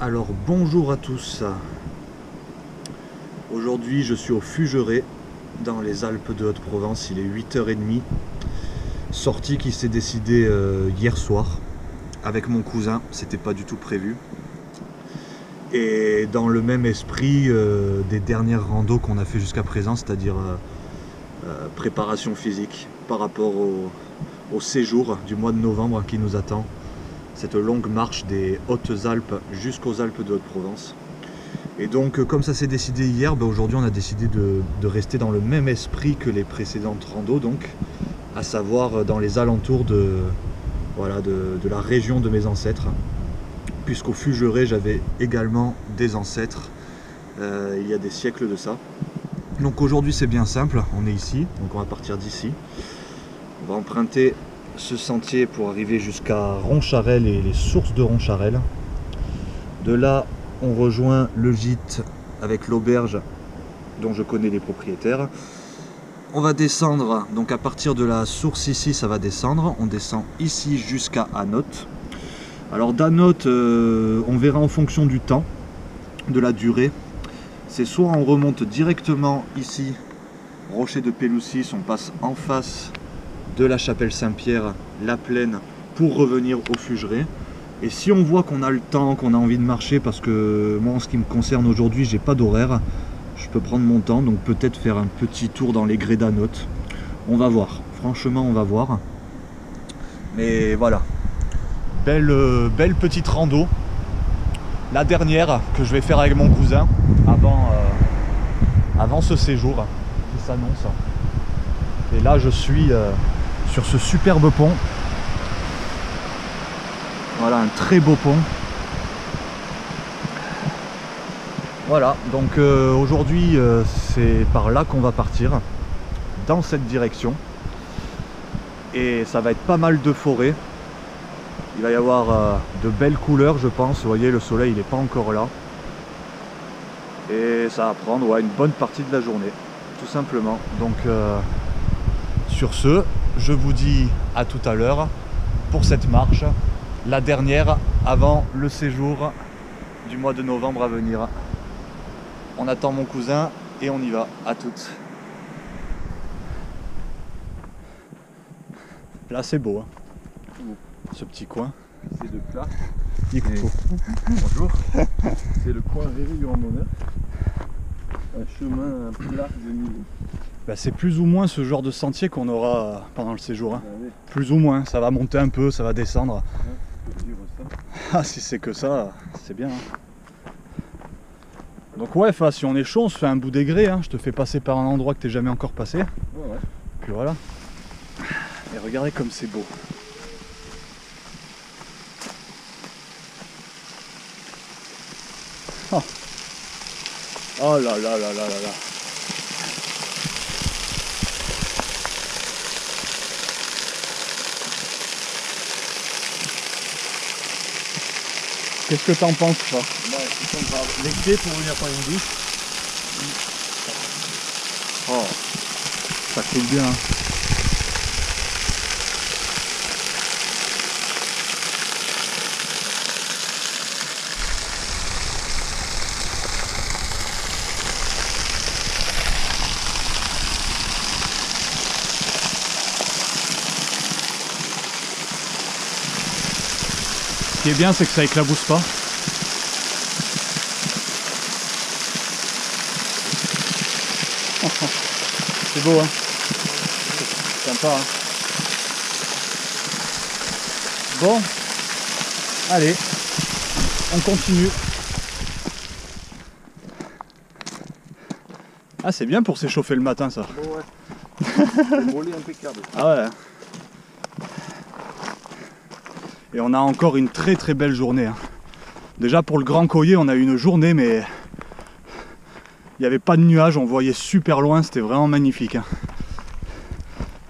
Alors bonjour à tous. Aujourd'hui je suis au Fugeret dans les Alpes de Haute-Provence. Il est 8h30. Sortie qui s'est décidée hier soir avec mon cousin, c'était pas du tout prévu. Et dans le même esprit des dernières randos qu'on a fait jusqu'à présent, c'est-à-dire préparation physique par rapport au séjour du mois de novembre qui nous attend. Cette longue marche des Hautes-Alpes jusqu'aux Alpes de Haute-Provence. Et donc comme ça s'est décidé hier, aujourd'hui on a décidé de rester dans le même esprit que les précédentes randos, donc à savoir dans les alentours de la région de mes ancêtres, puisqu'au Fugeret j'avais également des ancêtres il y a des siècles de ça. Donc aujourd'hui c'est bien simple, on est ici, donc on va partir d'ici, on va emprunter ce sentier pour arriver jusqu'à Roncharel et les sources de Roncharel. De là on rejoint le gîte avec l'auberge dont je connais les propriétaires. On va descendre, donc à partir de la source ici ça va descendre, on descend ici jusqu'à Hanotte. Alors d'Hanotte on verra en fonction du temps, de la durée. C'est soit on remonte directement ici, Rocher de Peloussis, on passe en face de la chapelle Saint-Pierre, la plaine, pour revenir au Fugeret. Et si on voit qu'on a le temps, qu'on a envie de marcher, parce que moi en ce qui me concerne aujourd'hui j'ai pas d'horaire, je peux prendre mon temps, donc peut-être faire un petit tour dans les grès d'Hanotte. On va voir, franchement on va voir. Mais voilà, belle petite rando. La dernière que je vais faire avec mon cousin avant ce séjour qui s'annonce. Et là je suis sur ce superbe pont. Voilà, un très beau pont. Voilà, donc aujourd'hui c'est par là qu'on va partir, dans cette direction. Et ça va être pas mal de forêt. Il va y avoir de belles couleurs je pense. Vous voyez, le soleil il n'est pas encore là. Et ça va prendre une bonne partie de la journée, tout simplement. Donc sur ce, je vous dis à tout à l'heure pour cette marche, la dernière avant le séjour du mois de novembre à venir. On attend mon cousin et on y va, à toutes. Là c'est beau, hein, ce petit coin. C'est de plat. Bonjour. C'est le coin rêvé du randonneur. Un chemin plat de niveau. C'est plus ou moins ce genre de sentier qu'on aura pendant le séjour. Hein. Ah oui. Plus ou moins, ça va monter un peu, ça va descendre. Ouais, je peux dire ça. Ah, si c'est que ça, c'est bien. Hein. Donc ouais, si on est chaud, on se fait un bout des grès. Hein. Je te fais passer par un endroit que t'es jamais encore passé. Ouais. Puis voilà. Et regardez comme c'est beau. Oh. Oh là là là là là là. Qu'est-ce que t'en penses, toi? C'est sympa. L'été pour venir prendre une douche. Oh, ça coule bien. Hein. Ce qui est bien, c'est que ça éclabousse pas. C'est beau, hein. C'est sympa, hein. Bon, allez, on continue. Ah, c'est bien pour s'échauffer le matin, ça. Bon, ouais. Le mollet impeccable. Ah ouais. Et on a encore une très très belle journée. Hein. Déjà pour le Grand Collier, on a eu une journée, mais il n'y avait pas de nuages, on voyait super loin, c'était vraiment magnifique. Hein.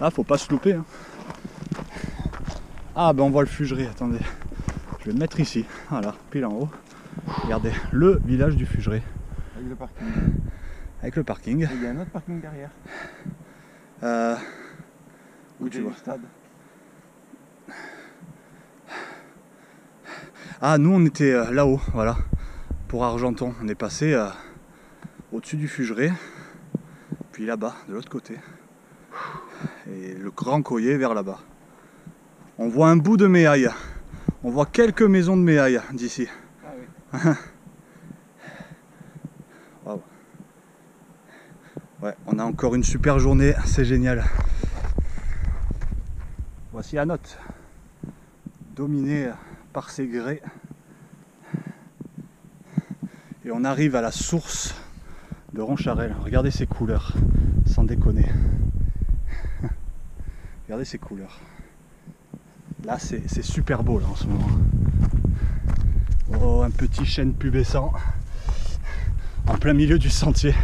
Ah, faut pas se louper. Hein. Ah, on voit le Fugeret, attendez. Je vais le mettre ici, voilà, pile en haut. Regardez, le village du Fugeret. Avec le parking. Avec le parking. Et il y a un autre parking derrière. Où tu vois? Le stade. Ah, nous on était là-haut, voilà. pour Argenton. On est passé au-dessus du Fugeret, puis là-bas, de l'autre côté. Et le Grand Coyer vers là-bas. On voit un bout de Méaille. On voit quelques maisons de Méaille d'ici. Ah oui. Wow. Ouais, on a encore une super journée, c'est génial. Voici la note, dominée par ces grès. Et on arrive à la source de Roncharel. Regardez ces couleurs, sans déconner. Regardez ces couleurs. Là, c'est super beau là en ce moment. Oh, un petit chêne pubescent en plein milieu du sentier.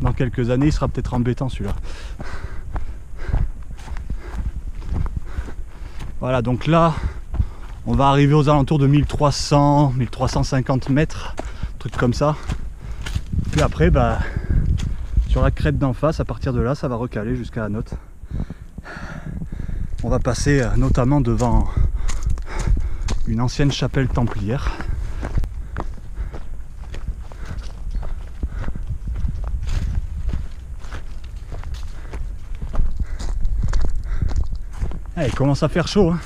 Dans quelques années, il sera peut-être embêtant celui-là. Voilà, donc là, on va arriver aux alentours de 1300, 1350 mètres, truc comme ça. Puis après, bah, sur la crête d'en face, à partir de là, ça va recaler jusqu'à la note. On va passer notamment devant une ancienne chapelle templière. Ah, il commence à faire chaud, hein.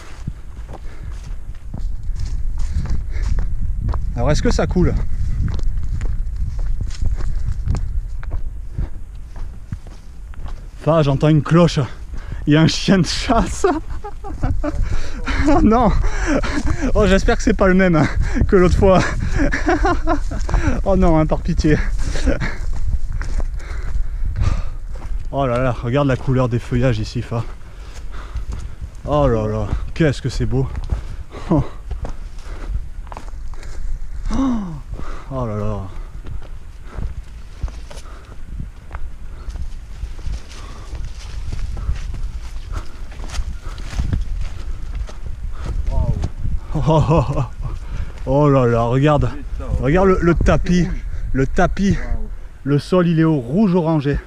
Alors est-ce que ça coule? Enfin, j'entends une cloche. Il y a un chien de chasse. Oh non. Oh, j'espère que c'est pas le même hein, que l'autre fois. Oh non, hein, par pitié. Oh là là, regarde la couleur des feuillages ici, Fa. Oh là là, qu'est-ce que c'est beau. Oh. Oh là là. Oh là là, regarde, regarde le tapis, le sol il est au rouge orangé.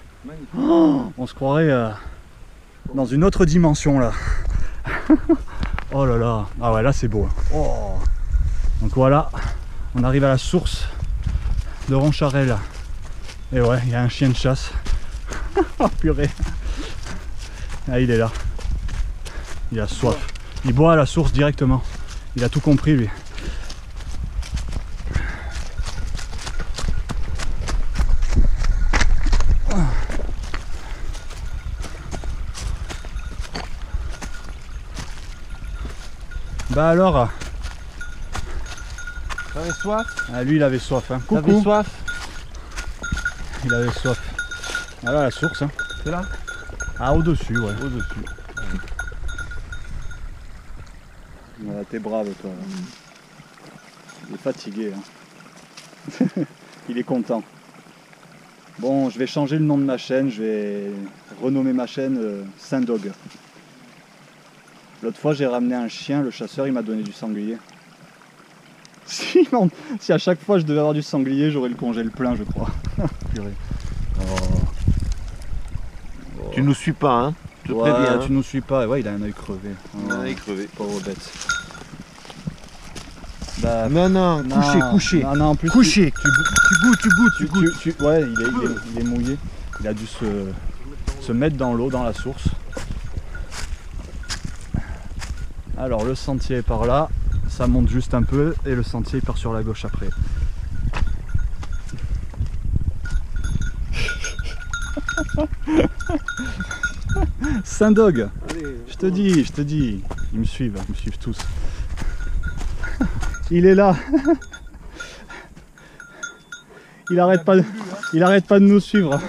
Oh, on se croirait dans une autre dimension là. Oh là là, ah ouais là c'est beau. Oh. Donc voilà, on arrive à la source de Roncharel. Et ouais, il y a un chien de chasse. Oh purée. Ah il est là. Il a soif. Il boit à la source directement. Il a tout compris lui. Bah alors. T'avais soif? Ah lui il avait soif hein. Coucou. T'avais soif? Il avait soif. Voilà la source hein. C'est là? Ah au dessus ouais. Au dessus. Voilà, t'es brave toi. Il est fatigué hein. Il est content. Bon, je vais changer le nom de ma chaîne, je vais renommer ma chaîne Saint-Dog. L'autre fois j'ai ramené un chien, le chasseur il m'a donné du sanglier. Si à chaque fois je devais avoir du sanglier, j'aurais le congèle plein je crois. Purée. Oh. Tu nous suis pas hein? Je te préviens, hein. Tu nous suis pas, ouais il a un œil crevé. Il a un œil crevé. Pauvre bête. Bah, non, couché. Non, en plus, couché. Tu goûtes. Ouais, il est mouillé. Il a dû se mettre dans l'eau, dans la source. Alors le sentier est par là, ça monte juste un peu et le sentier part sur la gauche après. Saint-Dog, je te dis, ils me suivent tous. Il est là. Il arrête pas de nous suivre.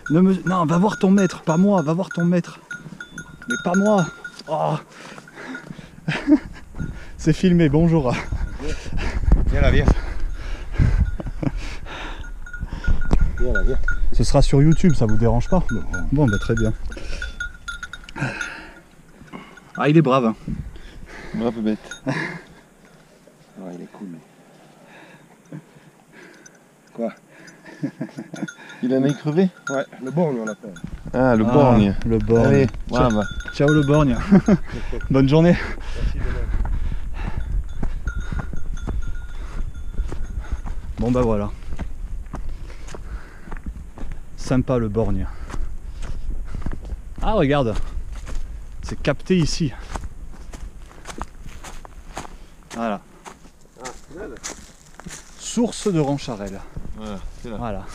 Non, va voir ton maître, pas moi, va voir ton maître. Mais pas moi. Oh. C'est filmé, bonjour. Viens là, viens. Viens. Ce sera sur YouTube, ça vous dérange pas? Bon, bah très bien. Ah, il est brave. Hein. Brave bête. Ah, il est cool. Quoi? Il en a crevé? Ouais, le borgne on l'appelle. Ah, le borgne. Le borgne. Allez, ciao, ouais, bah. Ciao le borgne. Bonne journée. Merci de même. Bon bah voilà. Sympa le borgne. Ah regarde, c'est capté ici. Voilà. Ah, là. Source de Roncharel. Voilà, c'est là. Voilà.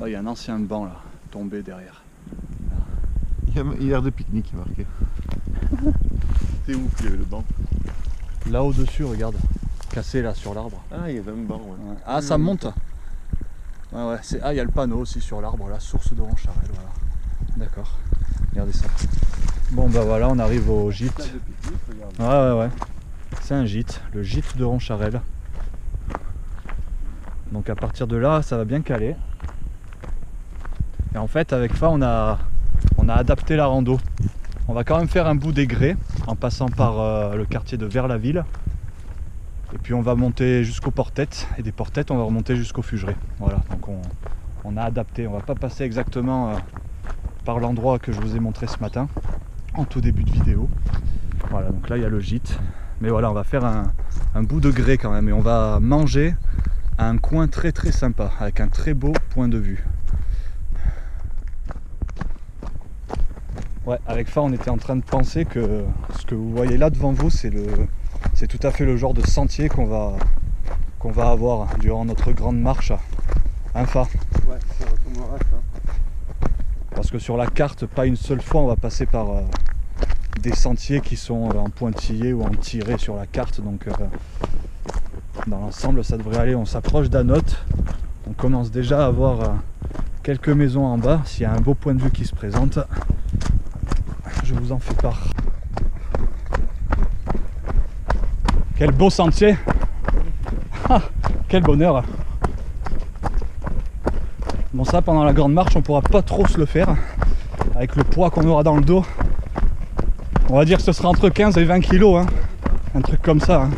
Oh, il y a un ancien banc là, tombé derrière. Il y a l'air de pique-nique qui est marqué. C'est où qu'il y avait le banc? Là au-dessus, regarde. Cassé là sur l'arbre. Ah, il y avait un banc, ouais. Ouais. Ah, ça monte. Ouais, ouais. Ah, il y a le panneau aussi sur l'arbre, là, source de Roncharel. Voilà. D'accord. Regardez ça. Bon, bah voilà, on arrive au gîte. Place de pique-nique, regarde. Ouais, ouais, ouais. C'est un gîte, le gîte de Roncharel. Donc à partir de là, ça va bien caler. Et en fait, avec Fa, on a adapté la rando. On va quand même faire un bout des Grès en passant par le quartier de Vers-la-Ville. Et puis on va monter jusqu'aux Portettes. Et des Portettes, on va remonter jusqu'au Fugeret. Voilà, donc on a adapté. On va pas passer exactement par l'endroit que je vous ai montré ce matin, en tout début de vidéo. Voilà, donc là il y a le gîte. Mais voilà, on va faire un bout de Grès quand même. Et on va manger à un coin très très sympa, avec un très beau point de vue. Ouais, avec Fa, on était en train de penser que ce que vous voyez là devant vous, c'est tout à fait le genre de sentier qu'on va avoir durant notre grande marche. Hein, Fa? Ouais, ça ressemblera à ça. Parce que sur la carte, pas une seule fois, on va passer par des sentiers qui sont en pointillés ou en tiré sur la carte. Donc dans l'ensemble, ça devrait aller. On s'approche d'Anote. On commence déjà à voir quelques maisons en bas. S'il y a un beau point de vue qui se présente, je vous en fais part. Quel beau sentier! Ah, quel bonheur! Bon, ça, pendant la grande marche, on pourra pas trop se le faire. Avec le poids qu'on aura dans le dos, on va dire que ce sera entre 15 et 20 kilos, hein. Un truc comme ça. Hein.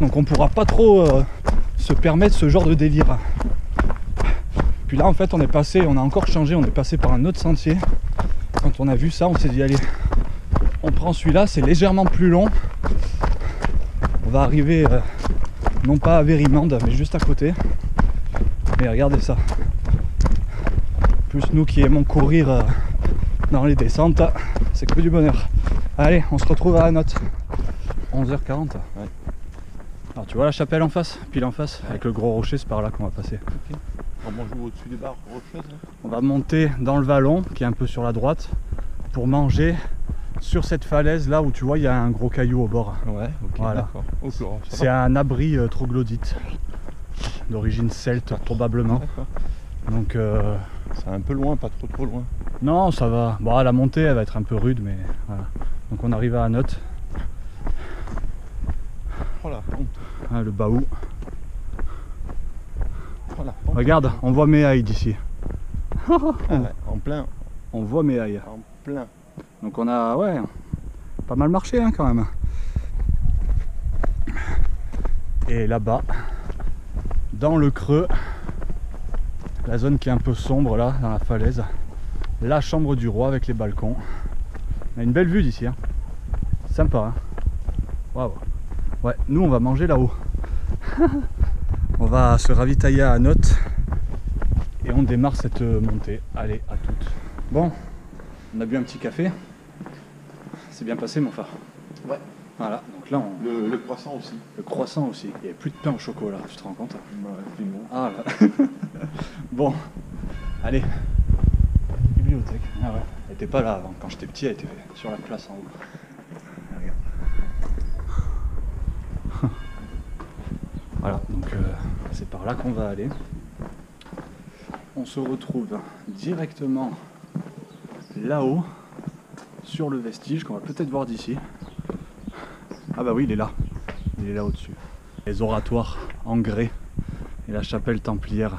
Donc on pourra pas trop se permettre ce genre de délire. Puis là, en fait, on a encore changé, on est passé par un autre sentier. Quand on a vu ça, on s'est dit allez, on prend celui-là, c'est légèrement plus long. On va arriver non pas à Vérimande, mais juste à côté. Et regardez ça. Plus nous qui aimons courir dans les descentes, c'est que du bonheur. Allez, on se retrouve à Anote. 11h40. Ouais. Alors tu vois la chapelle en face, pile en face, avec le gros rocher, c'est par là qu'on va passer. Okay. On mange au-dessus des barres rocheuses. On va monter dans le vallon, qui est un peu sur la droite, pour manger sur cette falaise là où tu vois il y a un gros caillou au bord. Ouais, ok, voilà. D'accord. C'est un abri troglodyte, d'origine celte probablement. Donc c'est un peu loin, pas trop loin. non, ça va. Bon, la montée elle va être un peu rude, mais voilà. Donc on arrive à Anote. Oh la honte. Ah, le Baou. Oh la honte. Regarde, on voit Méhaï d'ici. Ah ouais, en plein. On voit Méhaï. En plein. Donc on a pas mal marché hein, quand même. Et là-bas, dans le creux, la zone qui est un peu sombre là, dans la falaise, la chambre du roi avec les balcons. On a une belle vue d'ici. Hein. Sympa. Hein. Waouh. Ouais, nous on va manger là-haut. On va se ravitailler à Anote et on démarre cette montée. Allez, à toutes. Bon, on a bu un petit café. C'est bien passé mon phare. Ouais. Voilà, donc là on... Le croissant aussi. Le croissant aussi. Il n'y avait plus de pain au chocolat, tu te rends compte? C'est bon. Ah là. Bon, allez. Bibliothèque. Ah ouais. Elle était pas là avant. Quand j'étais petit, elle était sur la place en haut. Regarde. Voilà, donc c'est par là qu'on va aller. On se retrouve directement là-haut, sur le vestige, qu'on va peut-être voir d'ici. Ah bah oui, il est là. Il est là au-dessus. Les oratoires en grès et la chapelle templière.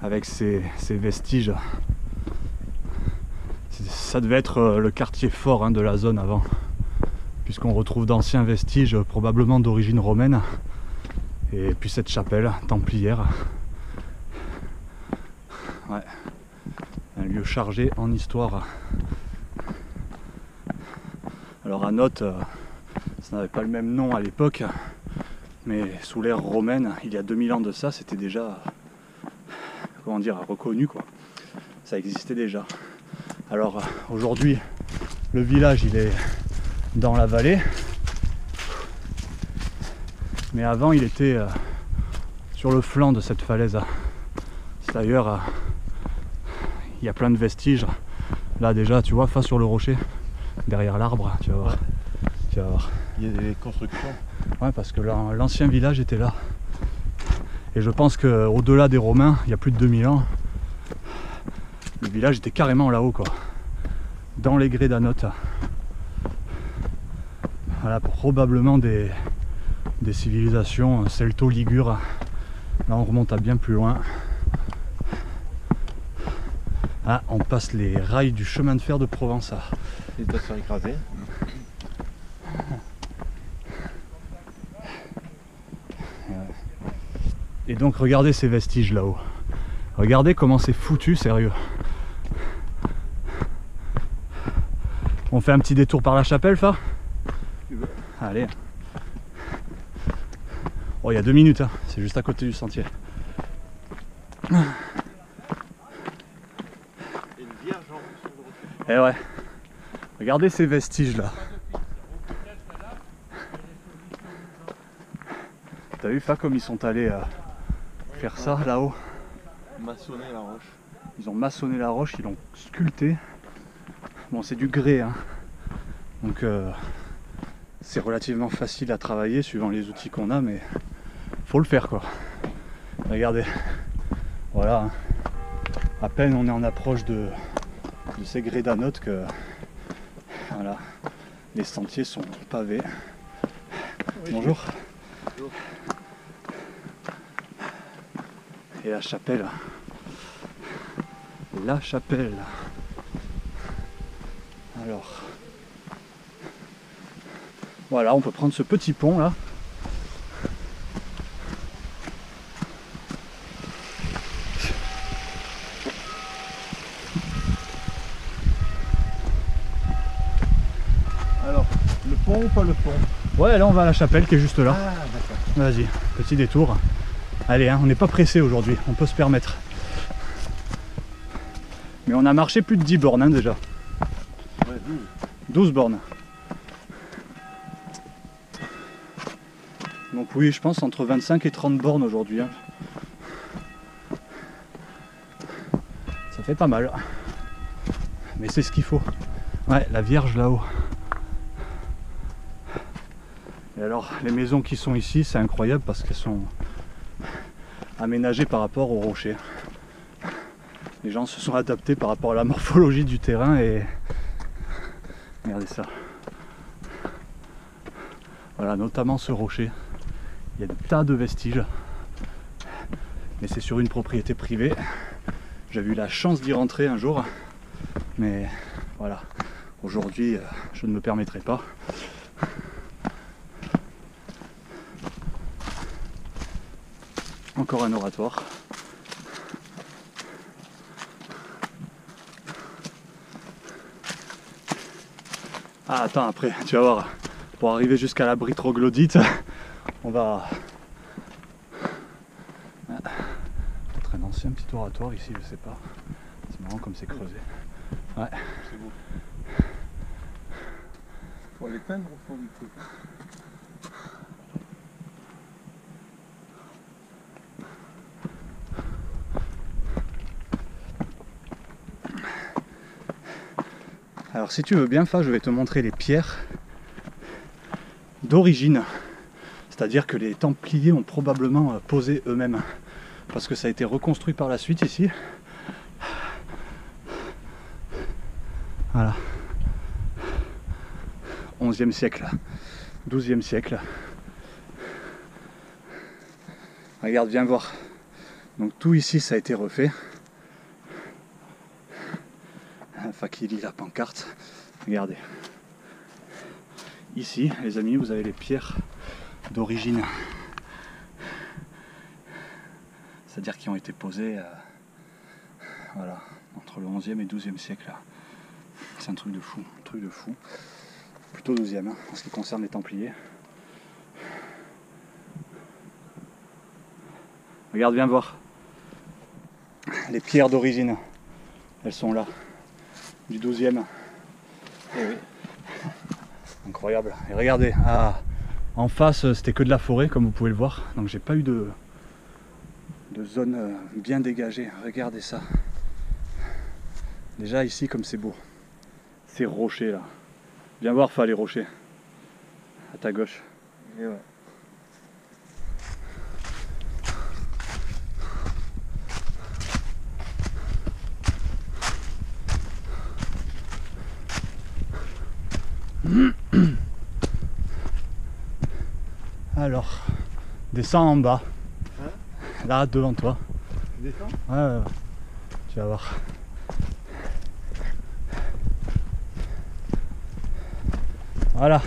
Avec ces vestiges. Ça devait être le quartier fort hein, de la zone avant. Puisqu'on retrouve d'anciens vestiges probablement d'origine romaine. Et puis cette chapelle templière. Ouais. Un lieu chargé en histoire. Alors Anote, ça n'avait pas le même nom à l'époque. Mais sous l'ère romaine, il y a 2000 ans de ça, c'était déjà, comment dire, reconnu quoi. Ça existait déjà. Alors aujourd'hui, le village il est dans la vallée, mais avant il était sur le flanc de cette falaise. D'ailleurs, il y a plein de vestiges. Là déjà, tu vois, face sur le rocher, derrière l'arbre, tu vas voir. Tu vas voir. Il y a des constructions. Ouais, parce que l'ancien village était là. Et je pense qu'au-delà des Romains, il y a plus de 2000 ans, le village était carrément là-haut, quoi. Dans les grès d'Anote. Voilà, probablement des civilisations celto-ligures. Là, on remonte à bien plus loin. Ah, on passe les rails du chemin de fer de Provence. Il doit se faire écraser. Et donc regardez ces vestiges là-haut. Regardez comment c'est foutu, sérieux. On fait un petit détour par la chapelle, Fa ? Allez. Oh, il y a 2 minutes, hein. C'est juste à côté du sentier. Et une vierge en plus sur le rocher. Eh ouais. Regardez ces vestiges là. T'as vu, Fa, comme ils sont allés faire ça là-haut? Maçonner la roche. Ils ont maçonné la roche, ils l'ont sculpté. Bon, c'est du grès, hein. Donc c'est relativement facile à travailler suivant les outils qu'on a, mais faut le faire quoi. Regardez, voilà, hein. À peine on est en approche de ces grès d'Anote que voilà, les sentiers sont pavés. Oui, bonjour. Bonjour. Et la chapelle. La chapelle. Alors, voilà, on peut prendre ce petit pont là. Alors, le pont ou pas le pont? Ouais, là on va à la chapelle qui est juste là. Ah, d'accord. Vas-y, petit détour. Allez, hein, on n'est pas pressé aujourd'hui, on peut se permettre. Mais on a marché plus de 10 bornes hein, déjà. Ouais, 12. 12 bornes. Donc oui, je pense entre 25 et 30 bornes aujourd'hui. Hein. Ça fait pas mal. Mais c'est ce qu'il faut. Ouais, la Vierge là-haut. Et alors, les maisons qui sont ici, c'est incroyable parce qu'elles sont aménagées par rapport au rocher. Les gens se sont adaptés par rapport à la morphologie du terrain et... Regardez ça. Voilà, notamment ce rocher. Il y a des tas de vestiges. Mais c'est sur une propriété privée. J'avais eu la chance d'y rentrer un jour. Mais voilà, aujourd'hui, je ne me permettrai pas. Encore un oratoire. Ah attends, après, tu vas voir, pour arriver jusqu'à l'abri troglodyte, on va... Peut-être un ancien petit oratoire ici, je sais pas. C'est marrant comme c'est creusé. Ouais. C'est beau. Faut l'éteindre au fond du truc. Alors si tu veux bien, Fa, je vais te montrer les pierres d'origine. C'est-à-dire que les Templiers ont probablement posé eux-mêmes. Parce que ça a été reconstruit par la suite ici. Voilà. 11e siècle. 12e siècle. Regarde, viens voir. Donc tout ici, ça a été refait. Enfin, qui lit la pancarte. Regardez. Ici, les amis, vous avez les pierres d'origine. C'est-à-dire qui ont été posées voilà, entre le 11e et 12e siècle. C'est un truc de fou, Plutôt 12e, hein, en ce qui concerne les Templiers. Regarde, viens voir. Les pierres d'origine, elles sont là, du 12e. Eh oui. Incroyable. Et regardez, en face c'était que de la forêt comme vous pouvez le voir, donc j'ai pas eu de zone bien dégagée. Regardez ça. Déjà ici comme c'est beau. Ces rochers là. Viens voir les rochers. À ta gauche. Et ouais. Alors, descends en bas. Hein? Là devant toi. Tu descends? Ouais. Tu vas voir. Voilà.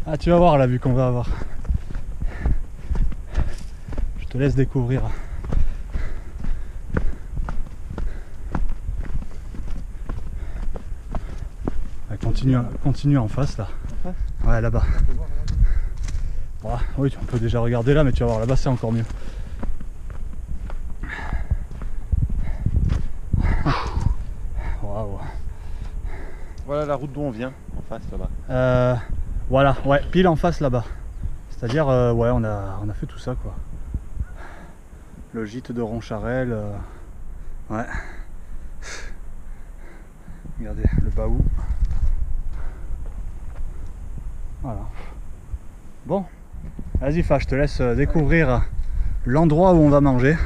Ah, tu vas voir la vue qu'on va avoir. Je te laisse découvrir. Continue en face là. En face? Ouais, là-bas. Ouais, oui, on peut déjà regarder là, mais tu vas voir, là-bas c'est encore mieux. Waouh. Voilà la route d'où on vient, en face là-bas. Voilà, ouais, pile en face là-bas. C'est-à-dire, ouais, on a fait tout ça quoi. Le gîte de Roncharel. Ouais. Regardez le baou. Voilà. Bon, vas-y Fa, je te laisse découvrir l'endroit où on va manger.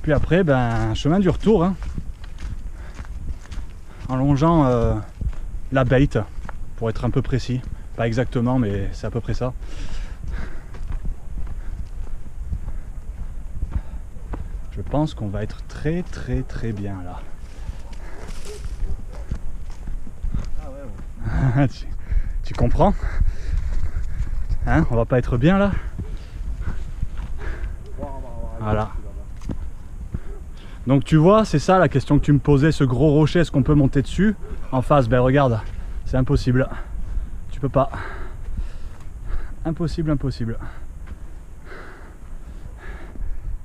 Puis après, ben, chemin du retour, hein, en longeant la Bate, pour être un peu précis. Pas exactement, mais c'est à peu près ça. Je pense qu'on va être très bien là. Ah ouais. tu comprends? Hein, on va pas être bien là? Voilà. Donc tu vois, c'est ça la question que tu me posais, ce gros rocher, est-ce qu'on peut monter dessus? En face, ben regarde, c'est impossible. Tu peux pas. Impossible.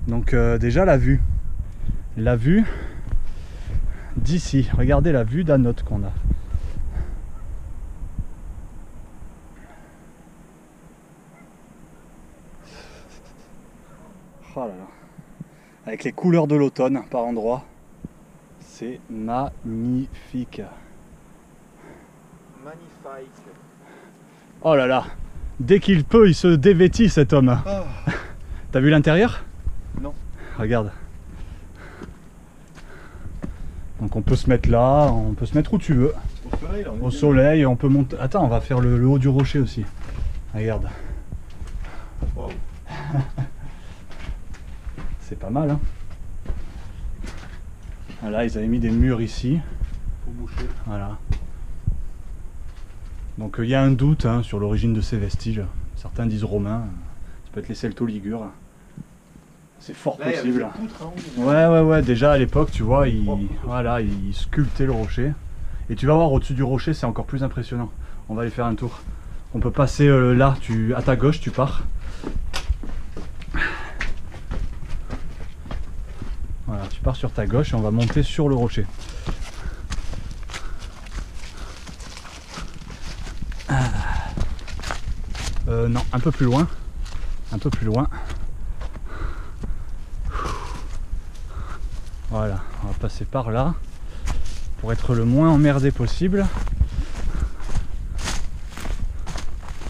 Donc déjà la vue d'ici, regardez la vue d'Anote qu'on a. Oh là là. Avec les couleurs de l'automne par endroits, c'est magnifique. Magnifique. Oh là là, dès qu'il peut, il se dévêtit cet homme. Oh. T'as vu l'intérieur? Non. Regarde. Donc on peut se mettre là, on peut se mettre où tu veux. Au soleil, là, Au soleil, on peut monter. Attends, on va faire le haut du rocher aussi. Regarde. Wow. C'est pas mal, hein. Voilà, ils avaient mis des murs ici. Pour boucher. Voilà. Donc il y a un doute hein, sur l'origine de ces vestiges. Certains disent romains. Ça peut être les Celto-Ligures. C'est fort Là, possible. Poutres, hein, Ouais. Déjà à l'époque, tu vois, ils sculptaient le rocher. Et tu vas voir au-dessus du rocher, c'est encore plus impressionnant. On va aller faire un tour. On peut passer là, à ta gauche, tu pars. Voilà, tu pars sur ta gauche et on va monter sur le rocher. Non, un peu plus loin. Voilà, on va passer par là pour être le moins emmerdé possible.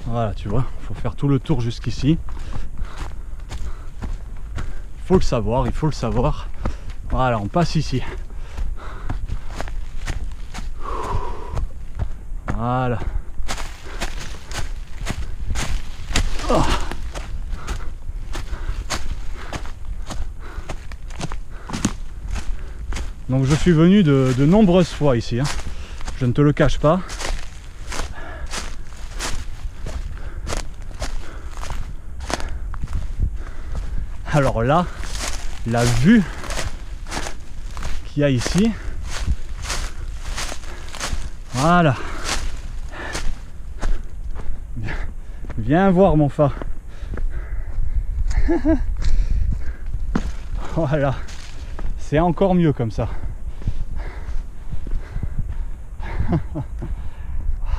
Voilà, tu vois, il faut faire tout le tour jusqu'ici. Il faut le savoir. Voilà, on passe ici. Voilà. Oh. Donc je suis venu de nombreuses fois ici, hein. Je ne te le cache pas. Alors là, la vue qu'il y a ici, voilà, Viens voir mon fa. Voilà. C'est encore mieux comme ça.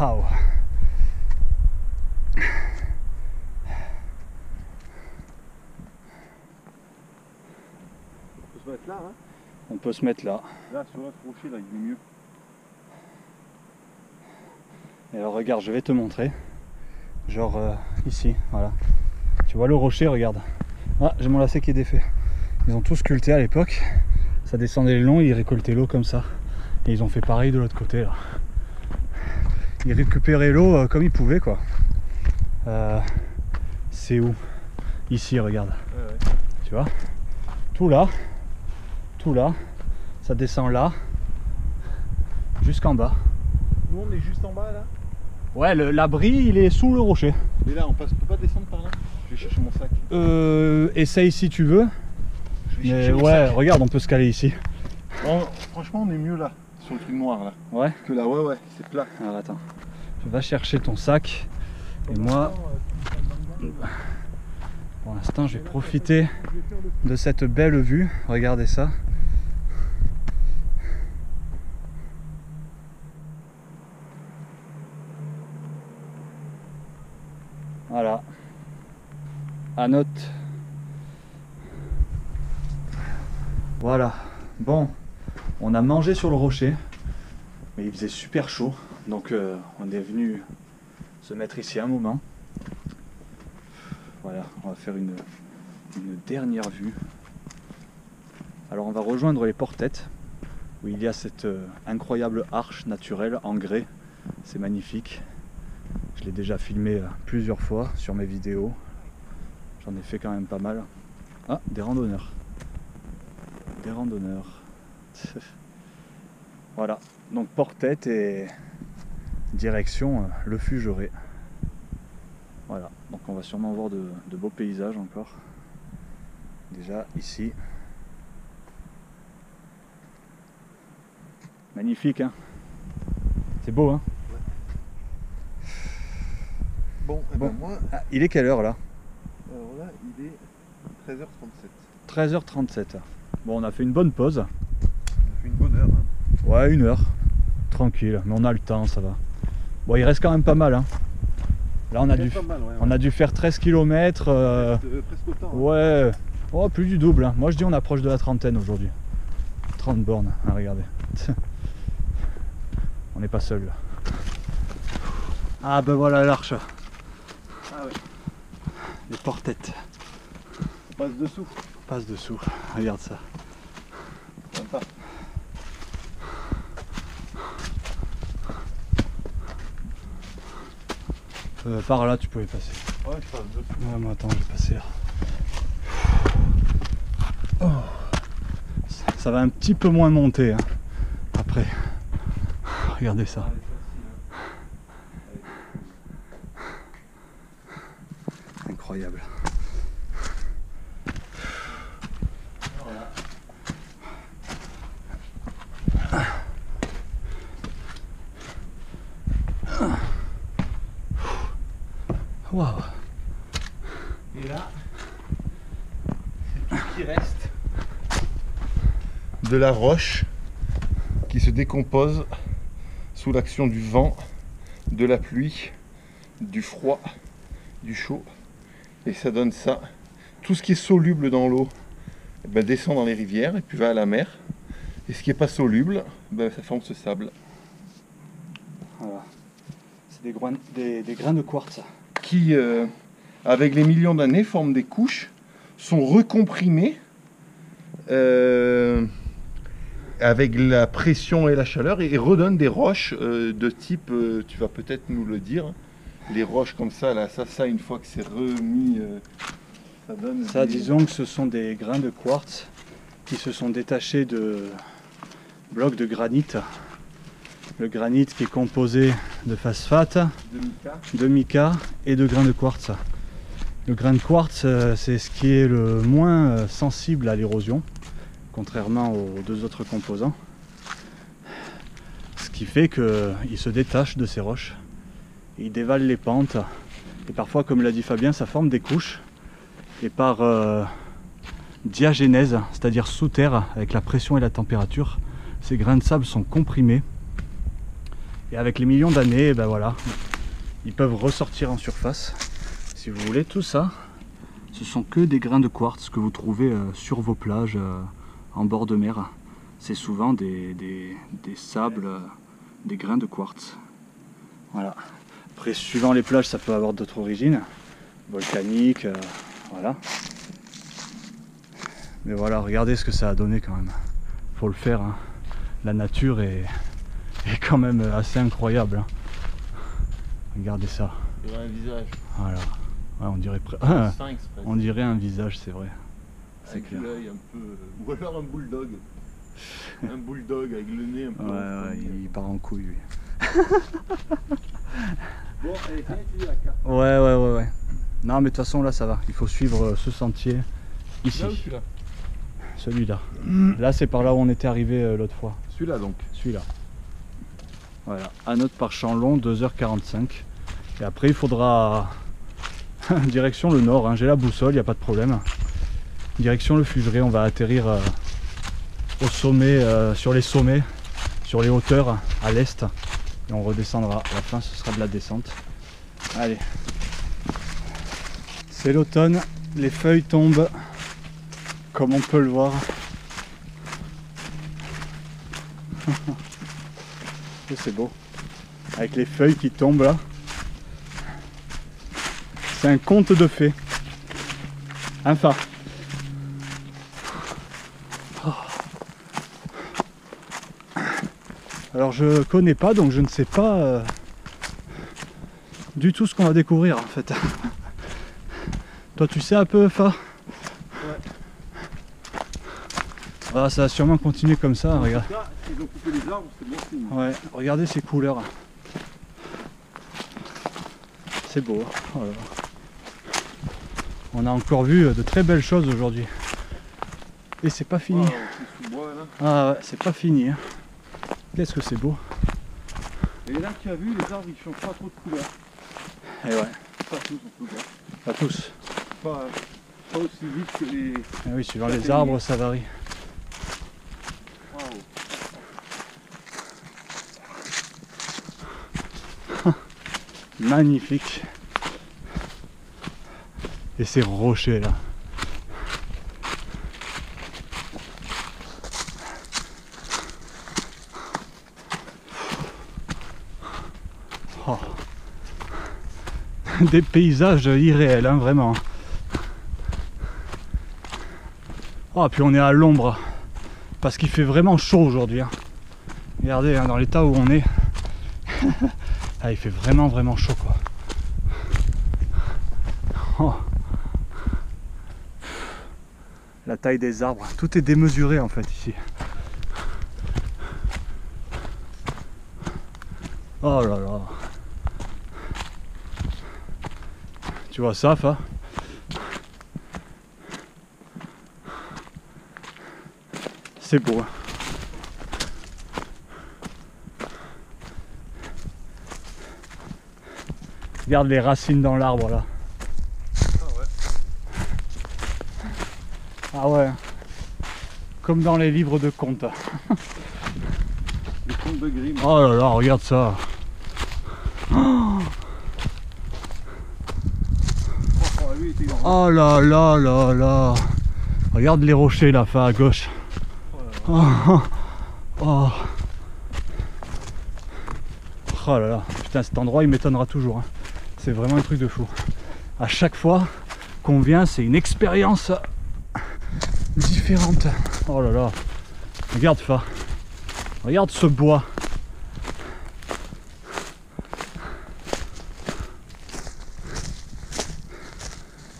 Waouh. On peut se mettre là, hein. On peut se mettre là. Là, sur l'autre rocher, là, il est mieux. Et alors regarde, je vais te montrer. Genre ici, voilà. Tu vois le rocher, regarde. Ah, j'ai mon lacet qui est défait. Ils ont tous sculpté à l'époque. Ça descendait le long, ils récoltaient l'eau comme ça. Et ils ont fait pareil de l'autre côté là. Ils récupéraient l'eau comme ils pouvaient quoi. C'est où? Ici, regarde. Ouais. Tu vois? Tout là, ça descend là, jusqu'en bas. Nous, on est juste en bas, là. Ouais, l'abri, il est sous le rocher. Mais là, on peut pas descendre par là. Je vais chercher mon sac. Essaye si tu veux. Je vais Mais chercher mon ouais, sac. regarde, on peut se caler ici. Bon, franchement, on est mieux là, sur le truc noir là. Ouais. Que là, ouais, c'est plat. Alors attends, je vais chercher ton sac. Et moi, pour l'instant, je vais profiter de cette belle vue. Regardez ça. Voilà. À note. Voilà. Bon, on a mangé sur le rocher, mais il faisait super chaud, donc on est venu se mettre ici un moment. Voilà, on va faire une dernière vue. Alors on va rejoindre les Portettes, où il y a cette incroyable arche naturelle en grès. C'est magnifique. Je l'ai déjà filmé plusieurs fois sur mes vidéos. J'en ai fait quand même pas mal. Ah, des randonneurs. Des randonneurs. Voilà, donc Portette et direction le Fugeret. Voilà, donc on va sûrement voir de beaux paysages encore. Déjà ici. Magnifique, hein. C'est beau, hein. Bon, et Bon. ben moi, Ah, il est quelle heure là? alors là, il est 13h37. 13h37. Bon, on a fait une bonne pause. On a fait une bonne heure. Hein. Ouais, 1 heure. Tranquille, mais on a le temps, ça va. Bon, il reste quand même pas mal, hein. Là, on a dû, Pas mal, ouais, on a dû faire 13 km. presque autant. Hein. Ouais, oh, plus du double, hein. Moi, je dis on approche de la trentaine aujourd'hui. 30 bornes, hein, regardez. On n'est pas seul là. Ah ben voilà l'arche. Ah ouais. Les Portettes. On passe dessous. Passe dessous, regarde ça. Sympa. Par là tu pouvais passer. Ouais, je passe dessous. Ouais, mais attends, je vais passer là. Oh. Ça va un petit peu moins monter hein. Après. Regardez ça. Incroyable. Voilà. Waouh. Et là, c'est tout ce qui reste de la roche qui se décompose sous l'action du vent, de la pluie, du froid, du chaud. Et ça donne ça. Tout ce qui est soluble dans l'eau descend dans les rivières et puis va à la mer. Et ce qui n'est pas soluble, ça forme ce sable. Voilà. C'est des grains de quartz. Qui, avec les millions d'années, forment des couches, sont recomprimées avec la pression et la chaleur et redonnent des roches de type, tu vas peut-être nous le dire, les roches comme ça, là, ça une fois que c'est remis, ça donne... Ça, disons que ce sont des grains de quartz qui se sont détachés de blocs de granit. Le granit qui est composé de phosphate, de mica et de grains de quartz. Le grain de quartz, c'est ce qui est le moins sensible à l'érosion, contrairement aux deux autres composants. Ce qui fait qu'il se détache de ces roches, il dévale les pentes Et parfois, comme l'a dit Fabien, ça forme des couches. Et par diagénèse, c'est-à-dire sous terre, avec la pression et la température, ces grains de sable sont comprimés. Et avec les millions d'années, ben voilà, ils peuvent ressortir en surface. Si vous voulez, tout ça, ce sont que des grains de quartz que vous trouvez sur vos plages, en bord de mer. C'est souvent des sables, des grains de quartz. Voilà. Après, suivant les plages, ça peut avoir d'autres origines, volcaniques, voilà. Mais voilà, regardez ce que ça a donné quand même. Faut le faire, hein. La nature est quand même assez incroyable. Hein. Regardez ça. Il y a un visage. Voilà. Ouais, on dirait un visage, c'est vrai. C'est clair. L'œil un peu... Ou alors un bulldog. Un bulldog avec le nez un peu. Ouais, il part en couille lui. Bon, allez, tiens, tu dis la carte. Ouais. Non, mais de toute façon, là, ça va. Il faut suivre ce sentier ici. Là ou celui-là? Celui-là. Là, c'est par là où on était arrivé l'autre fois. Celui-là donc. Celui-là. Voilà. Anote par Chanlon, 2h45. Et après, il faudra direction le nord. Hein. J'ai la boussole, il n'y a pas de problème. Direction le Fuvray. On va atterrir au sommet, sur les sommets, sur les hauteurs, à l'est. Et on redescendra. À la fin, ce sera de la descente. Allez. C'est l'automne. Les feuilles tombent. Comme on peut le voir. C'est beau. Avec les feuilles qui tombent là. C'est un conte de fées. Enfin. Alors je connais pas, donc je ne sais pas du tout ce qu'on va découvrir en fait. Toi tu sais un peu, Fa? Ouais. Ah, ça va sûrement continuer comme ça, regarde. Là, ils ont coupé les arbres, c'est bon signe. Ouais, regardez ces couleurs. C'est beau. Oh là là. On a encore vu de très belles choses aujourd'hui. Et c'est pas fini. Wow, c'est sous bois, là. Ah ouais, c'est pas fini. Hein. Qu'est-ce que c'est beau. Et là, tu as vu, les arbres ils changent pas trop de couleur. Et ouais, Pas tous en tout cas. pas tous. Pas aussi vite que les. Ah oui, suivant les arbres, ça varie. Waouh. Magnifique. Et ces rochers là. Oh. Des paysages irréels, hein, vraiment. Oh, puis on est à l'ombre parce qu'il fait vraiment chaud aujourd'hui. Hein. Regardez, hein, dans l'état où on est, ah, il fait vraiment chaud quoi. Oh. La taille des arbres, tout est démesuré en fait ici. Oh là là. Tu vois ça, Fa? C'est beau. Hein. Regarde les racines dans l'arbre là. Ah ouais. Comme dans les livres de contes. Les contes de Grimm. Oh là là, regarde ça. Oh là là là là. Regarde les rochers là, Fa, à gauche. Oh, oh. Oh là là. Putain, cet endroit il m'étonnera toujours. Hein. C'est vraiment un truc de fou. À chaque fois qu'on vient, c'est une expérience différente. Oh là là. Regarde, Fa. Regarde ce bois.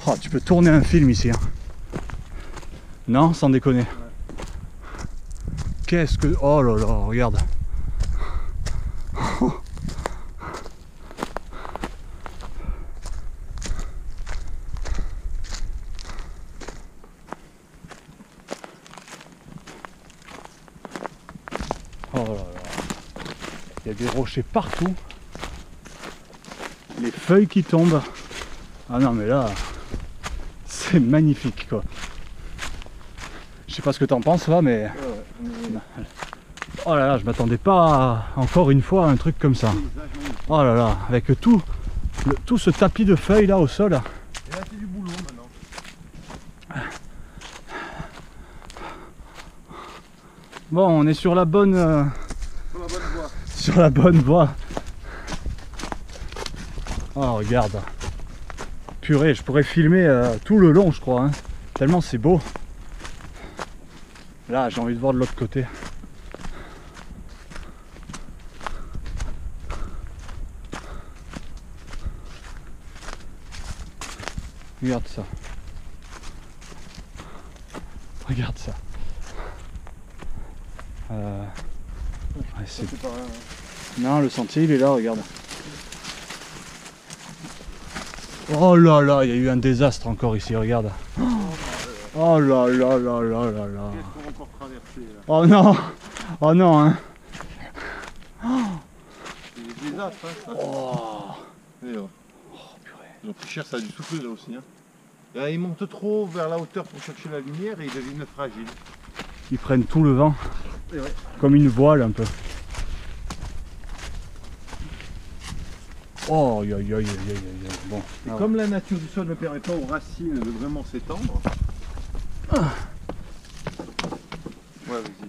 Oh, tu peux tourner un film ici. Hein. Non, sans déconner. Ouais. Qu'est-ce que... Oh là là, regarde. Oh là là. Il y a des rochers partout. Les feuilles qui tombent. Ah non mais là, c'est magnifique quoi. Je sais pas ce que t'en penses là, mais... Oh là là, je m'attendais pas encore une fois à un truc comme ça. Oh là là, avec tout ce tapis de feuilles là au sol. Et là c'est du boulot maintenant. Bon, on est sur la bonne... Sur la bonne voie. sur la bonne voie. Oh regarde. Purée, je pourrais filmer tout le long je crois. Hein. Tellement c'est beau. Là, j'ai envie de voir de l'autre côté. Regarde ça. Regarde ça. Ouais, c'est... C'est par là, hein. Non, le sentier il est là, regarde. Oh là là, il y a eu un désastre encore ici, regarde. Oh là là là là là là. Qu'est-ce qu'on va encore traverser là? Oh non. Oh non, hein. C'est des désastres, hein, ça. Oh. Et là. Oh, purée. Ils ont pris cher, ça a dû souffler là aussi. Hein. Et là, ils montent trop vers la hauteur pour chercher la lumière et ils deviennent fragiles. Ils prennent tout le vent. Et ouais. Comme une voile un peu. Oh, aïe aïe aïe aïe aïe aïe. Bon. Et Ah, comme la nature du sol ne permet pas aux racines de vraiment s'étendre. Ouais, vas-y.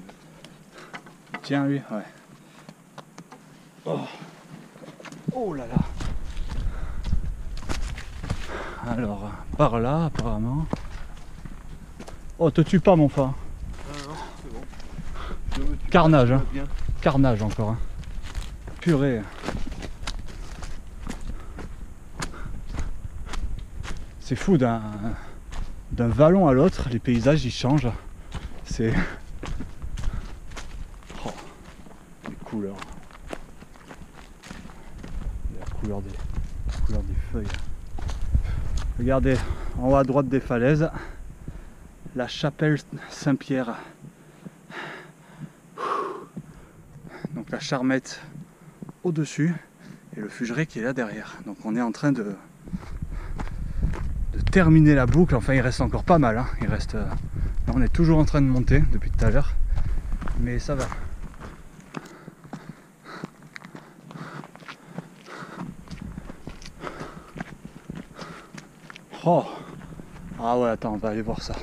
tiens lui, ouais. Oh. Oh là là. Alors, par là apparemment. Oh, te tue pas mon fa. Ah non, c'est bon. Je me tue Carnage, pas, hein. tout va bien. Carnage encore. Hein. Purée. C'est fou d'un vallon à l'autre, les paysages ils changent. C'est... Oh, les couleurs. La couleur des feuilles. Regardez, en haut à droite des falaises, la chapelle Saint-Pierre. Donc la Charmette au-dessus et le Fugeret qui est là derrière. Donc on est en train de terminer la boucle. Enfin il reste encore pas mal. Hein. Il reste, là, on est toujours en train de monter depuis tout à l'heure. Mais ça va. Oh. Ah ouais, attends, on va aller voir ça.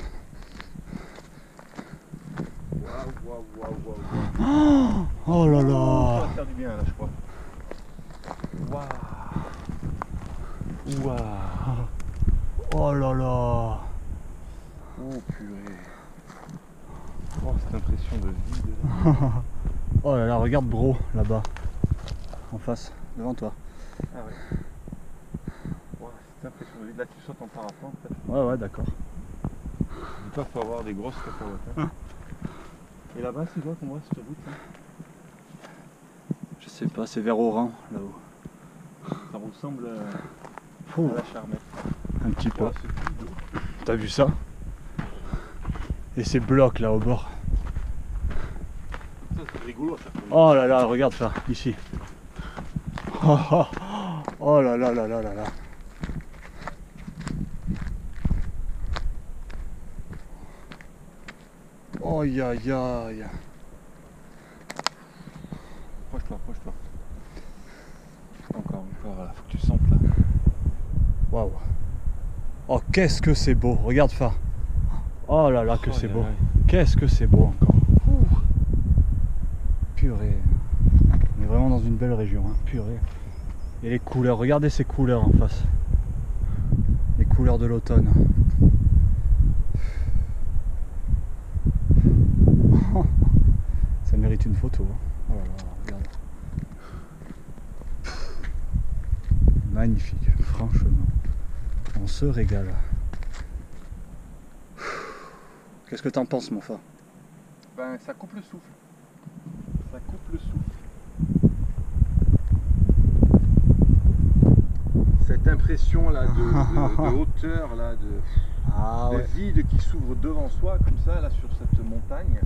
Waouh, waouh, waouh, waouh. Oh là Ça là. va faire du bien là, je crois. Waouh. Waouh. Oh là là. Oh purée. Oh, cette impression de vide là. Oh là là, regarde Bro là-bas. En face, devant toi. Ah ouais. Wow, cette impression de vide. Là, tu sautes en parapente. Ouais, ouais, d'accord. Dis pas, faut avoir des grosses cacahuètes. Hein. Et là-bas, c'est quoi qu'on voit cette route là? Je sais pas, c'est vers Oran là-haut. Ça ressemble Ouh, à la Charmette. un petit peu. Oh, c'est fluide. T'as vu ça? Et ces blocs là au bord. Ça, c'est rigolo ça. Oh là là, regarde ça, ici. Oh, oh, oh là là là là là là. Oh aïe aïe aïe. Approche-toi, approche-toi. Encore, là, faut que tu sentes là. Waouh. Oh qu'est-ce que c'est beau, regarde ça. Oh là là que c'est beau. Qu'est-ce que c'est beau encore. Ouh. Purée. On est vraiment dans une belle région, hein. Purée. Et les couleurs, regardez ces couleurs en face. Les couleurs de l'automne. Ça mérite une photo. Hein. Oh là là, regarde. Magnifique, franchement. On se régale. Qu'est-ce que t'en penses, mon fa? Ben, ça coupe le souffle. Ça coupe le souffle. Cette impression là de hauteur, là, de vide qui s'ouvre devant soi, comme ça, là, sur cette montagne.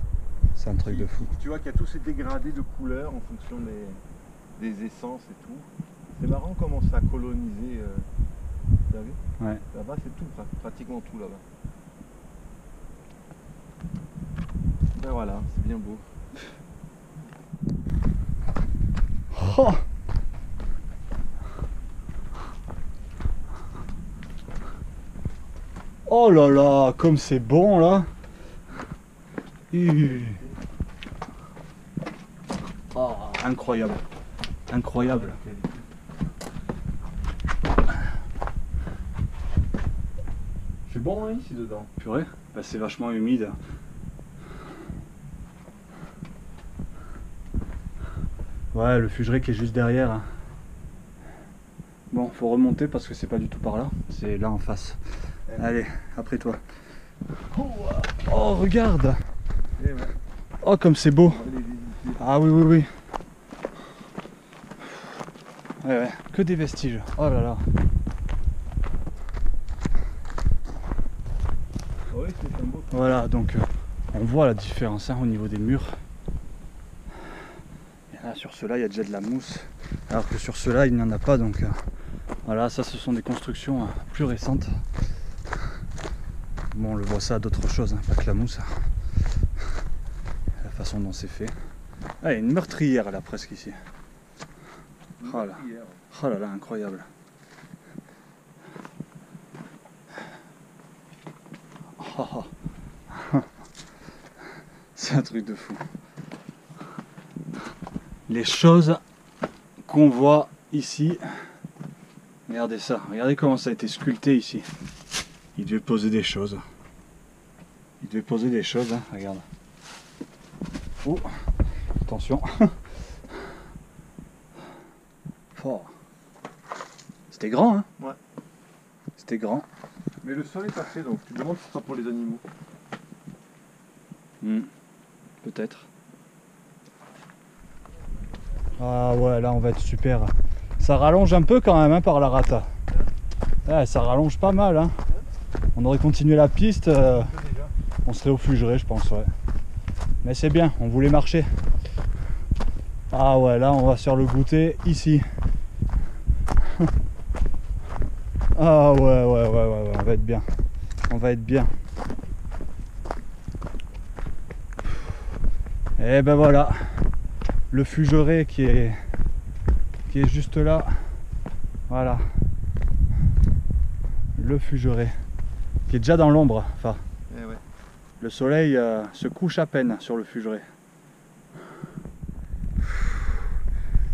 C'est un truc de fou. Tu vois qu'il y a tous ces dégradés de couleurs en fonction des essences et tout. C'est marrant comment ça a colonisé. T'as vu? Là-bas, c'est tout, pratiquement tout là-bas. Ben voilà, c'est bien beau. Oh, oh là là, comme c'est bon là. Oh, incroyable. Incroyable. C'est bon hein, ici dedans. Purée, bah, c'est vachement humide. Ouais, le Fugeret qui est juste derrière. Hein. Bon, faut remonter parce que c'est pas du tout par là, c'est là en face. Allez, après toi. Oh, regarde! Eh ouais. Oh, comme c'est beau! On va aller visiter. Ah oui, oui, oui. Ouais, ouais, que des vestiges. Oh là là. Ouais, c'est un beau. Voilà, donc on voit la différence hein, au niveau des murs. Et là, sur ceux-là, il y a déjà de la mousse. Alors que sur ceux-là, il n'y en a pas. Donc voilà, ça, ce sont des constructions plus récentes. Bon, on le voit ça à d'autres choses, hein, pas que la mousse. La façon dont c'est fait. Ah, il y a une meurtrière là, presque ici. Oh là, oh là, là, incroyable. Oh, oh. C'est un truc de fou. Les choses qu'on voit ici. Regardez ça, regardez comment ça a été sculpté ici. Il devait poser des choses. Il devait poser des choses, hein, regarde. Oh, attention. Oh. C'était grand, hein? Ouais. C'était grand. Mais le sol est parfait, donc tu te demandes si ce sera pour les animaux. Peut-être. Ah ouais, là on va être super. Ça rallonge un peu quand même hein, par la rata. Ouais, ça rallonge pas mal. Hein. On aurait continué la piste, on serait au Fugeret je pense. Ouais. Mais c'est bien, on voulait marcher. Ah ouais, là on va se faire le goûter ici. Ah ouais, on va être bien. On va être bien. Et ben voilà, le Fugeret qui est juste là. Voilà. Le Fugeret qui est déjà dans l'ombre. Enfin, Eh ouais. le soleil se couche à peine sur le Fugeret.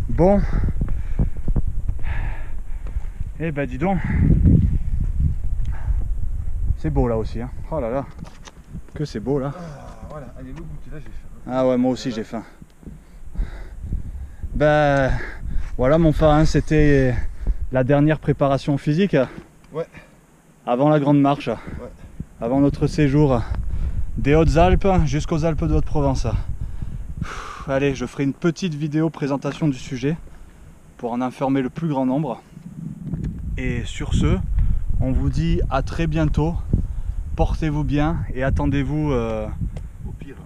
Bon. Eh ben dis donc. C'est beau là aussi. Hein. Oh là là. Que c'est beau là. Ah, voilà, allez, le goûter, là j'ai faim. Ah ouais, moi aussi j'ai faim. Ben voilà mon phare, hein, c'était la dernière préparation physique. Ouais. Avant la grande marche. Ouais. Avant notre séjour des Hautes-Alpes jusqu'aux Alpes de Haute-Provence. Allez, je ferai une petite vidéo présentation du sujet pour en informer le plus grand nombre. Et sur ce, on vous dit à très bientôt. Portez-vous bien et attendez-vous Au pire.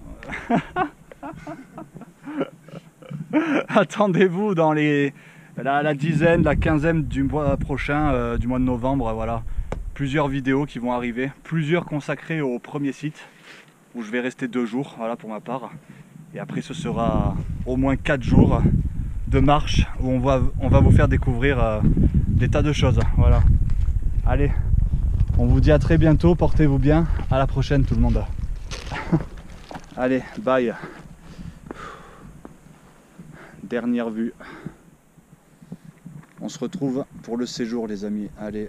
attendez-vous dans la dizaine, la quinzaine du mois prochain, du mois de novembre, voilà. Plusieurs vidéos qui vont arriver, plusieurs consacrées au premier site où je vais rester 2 jours, voilà pour ma part. Et après ce sera au moins 4 jours de marche où on va vous faire découvrir des tas de choses, voilà. Allez, on vous dit à très bientôt, portez-vous bien, à la prochaine tout le monde. Allez, bye. Dernière vue. On se retrouve pour le séjour les amis, allez.